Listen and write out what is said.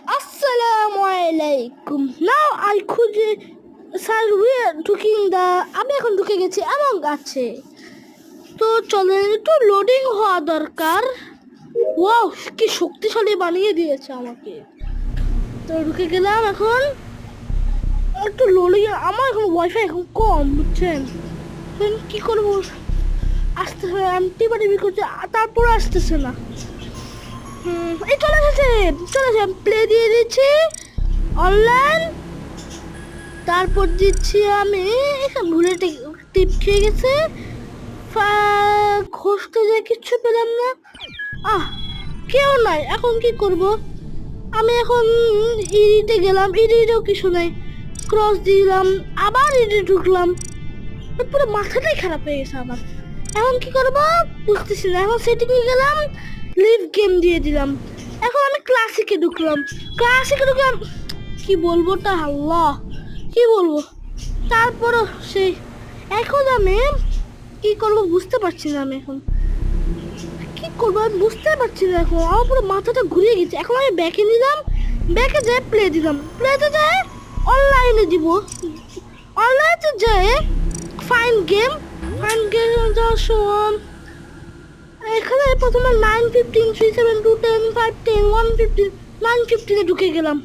Assalamu alaikum. Now I could sir we are looking the আমি এখন ঢুকে গেছি এমন আছে তো চলেন একটু লোডিং হওয়া দরকার। ওয়াও কি শক্তিশালী বানিয়ে দিয়েছে আমাকে। তো ঢুকে গেলাম এখন একটু লোডিং। আমার এখন ওয়াইফাই এখন কম বুঝছেন, কি করবো আসতেছে অ্যান্টিবায়োটিক করছে তারপর আসতেছে না। এই চলে এসেছে প্লে দিয়ে দিচ্ছি অনলাইন, তারপর দিচ্ছি আমি ভুলে টিপ খেয়ে গেছে খসতে যে কিচ্ছু পেলাম না। কেউ নাই, এখন কি করব? আমি এখন ইডিতে গেলাম, ইডিতেও কিছু নাই, ক্রস দিলাম আবার ইডি ঢুকলাম, পুরো মাথাটাই খারাপ হয়ে গেছে আমার। এখন কি করবো বুঝতেছি না। এখন সেটিংয়ে গেলাম, লিভ গেম দিয়ে দিলাম, এখন আমি ক্লাসিকে ঢুকলাম। কি বলবো তা আল্লাহ, কি বলবো। তারপরও সেই এখন আমি কি করবো বুঝতে পারছি না। আমি এখন কি করবো আমি বুঝতে পারছি না। এখন আমার পুরো মাথাটা ঘুরিয়ে গেছে। এখন আমি ব্যাকে নিলাম, ব্যাকে যেয়ে প্লে দিলাম, প্লেতে যেয়ে অনলাইনে দিব, অনলাইনে যেয়ে ফাইন গেম যাওয়ার সময় এখানে প্রথমে 9 15 3 7 2 10 5 10 1 15 9 15 ঢুকে গেলাম।